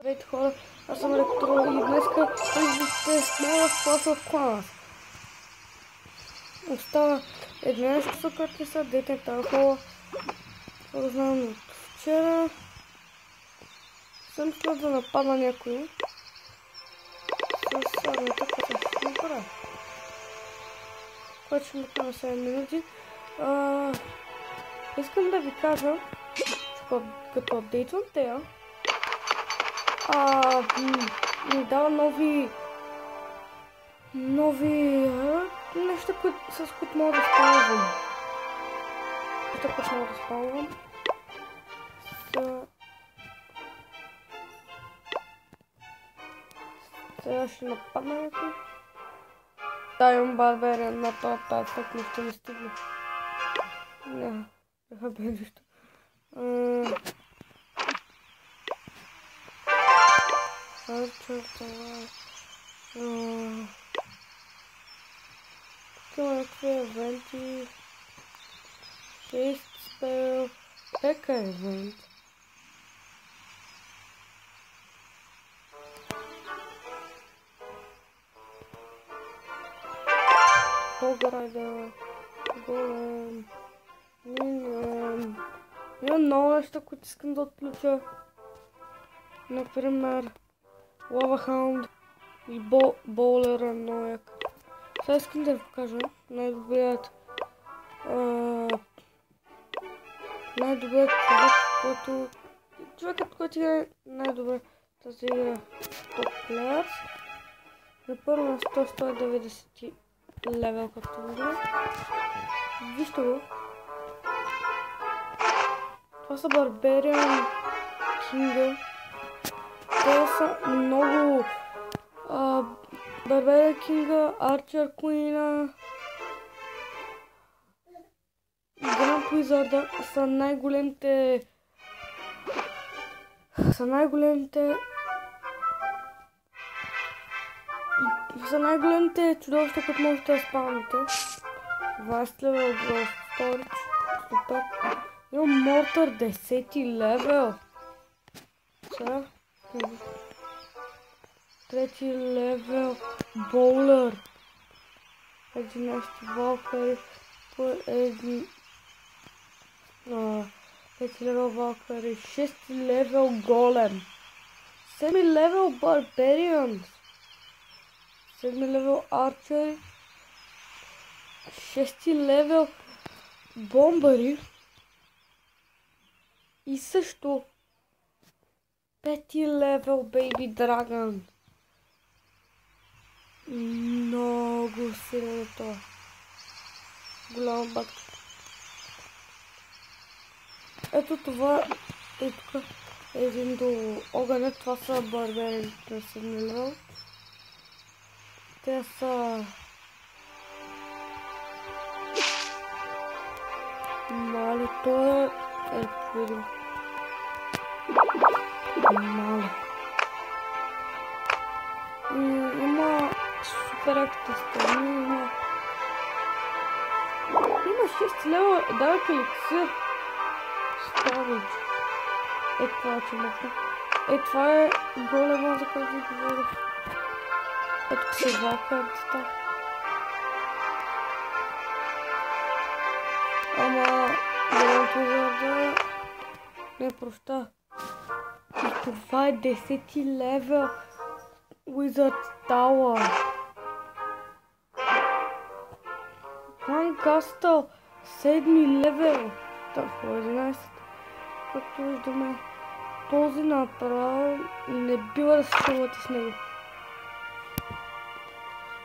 Здравейте хора, аз съм Електро и днеска ще сме в Clash of Clans. Остава 11 часа, като са дете толкова. Това знам от вчера. Съм след да нападна някой. С армията, която ще ми правя. Което ще му на 7 минути. Искам да ви кажа, че като апдейтвам тея, ми дава нови неща, с които мога да спалвам. Сега ще нападна някой. Да, имам барберен на тази стък, но ще не стигне. Не, бяха бе нищо. Арчер, това. Тук има някакви евенти. 6 спел. Пека евент. Пограда. Голем. Има много неща, които искам да отключа. Например, Lava Hound и Боулера много як. Сега искам да ви покажа човекът, който е най-добре тази игра топ плеерс. На първо на 190 левел, както виждам. Вижте го. Това са Барбериан Кинга. Те са много Барбериан Кинга, Арчер Куина и Гранд Уизарда са най-големите чудовища, които можете да спавните. 20 левел Ghost Storage. Супер. Имам Мортър 10 левел. Сега. 3 левел Боулер. 11 Валкари. 5 левел Валкари. 6 левел Голем. 7 левел Барберианс. 7 левел Арчери. 6 левел Бомбари. И също 5 левел Бейби Драгън. Много силен е това. Голяма батка. Ето това е тук. Един до огъня. Това са барберите на 7 левел. Те са мали. Това е видим. Мали. Има супер акта страни. Има 6 лева. Давай еликсир. Ставич. Е това, че махна. Това е голема, за който ви говорих. Ето се валкартата. Ама Гранд Уизарда не проща. И това е 10 левел Wizard Tower. Клан Кастъл 7 левел. Tako 11. Както виждаме, този направо не бива да се чувате с него.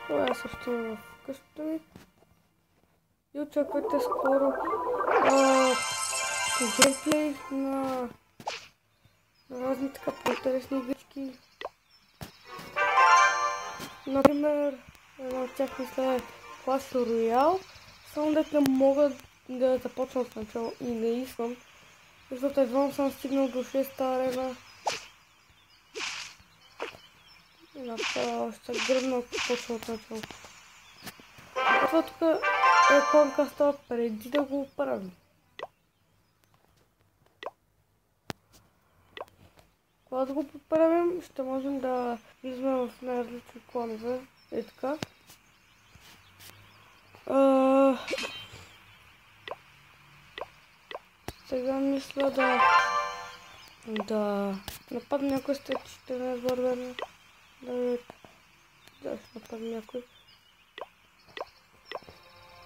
Това е също в къщата ми. И очаквайте скоро геймплей на разни така по-интересни игрички. Например, една от тях мисля е Clash Royale. Само дека не мога да започна от начало и не искам. Защото едва съм стигнал до 6-та арена. И направо ще гръбна ако почва от начало. Това тук е Клан Кастъл преди да го оправим. това да го поправим, ще можем да влизаме в най-различни кланове. Е така. Сега мисля да нападна някой с течите на върване. Да ще нападна някой.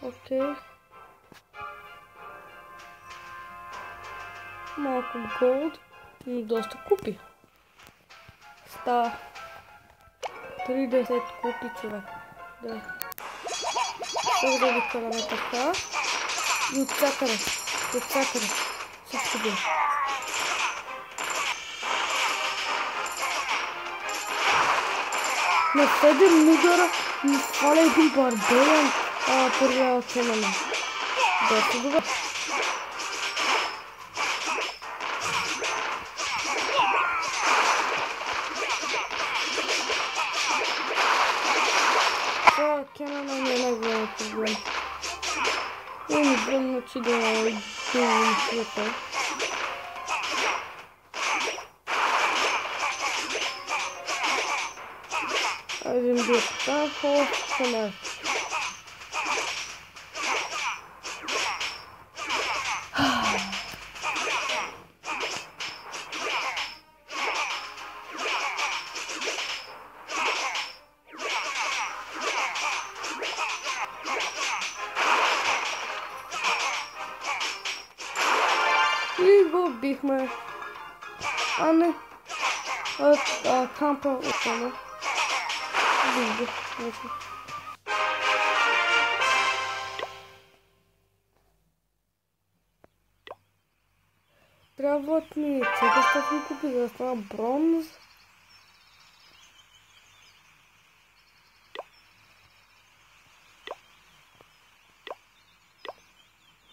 Окей. Малко голд, но доста купи. Става 30 купи, човек. Да. Сега да ви караме така. И отсякаме. Всичко бе. На 7 удара ми сваля един барберен първия Кенана. Доста добре. Кенана не е най-голям проблем. Не знам, че да изгубим света. Един бил така, хубав фонар. И го бихме. А не. Кампа остана. Вижда. Трябват ми 400 купи, за да стана бронз.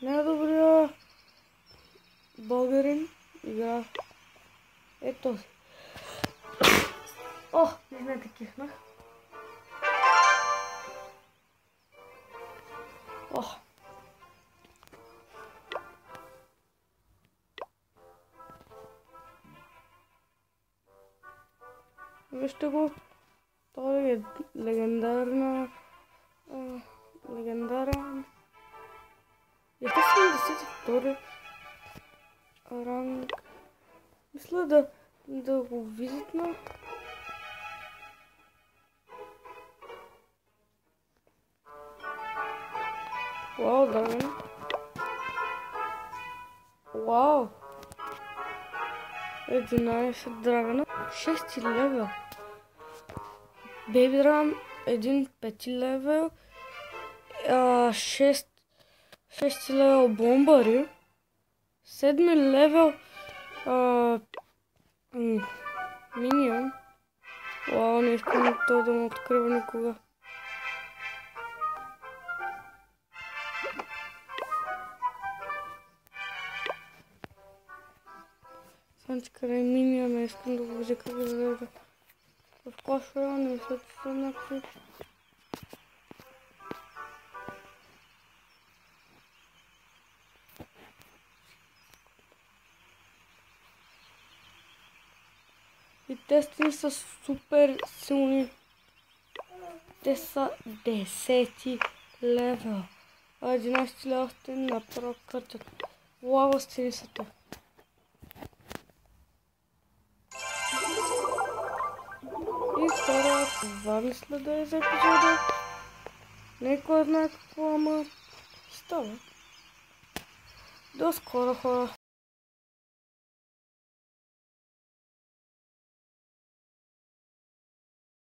Най-добрия българин игра е този. О, извинете, кихнах. О. Вижте го. Той е легендарен. И 72 ранг. Мисля да го визитна. Вау, драгон. Вау. 11 драгона. 6 левел. Бейби драгон, 5 левел. 6 левел бомбари. 7 левел минион. Вау, не искам това да ме открива никога. Санчка е минион, не искам да го видя как да изглежда. В Clash Royale не мисля, че са някакви. И те са супер силни. Те са 10 левел. 11 левел сте направо къртят. Лава стени са те. И хора, това мисля да е за епизода. Не кой знае какво, ама става. До скоро, хора.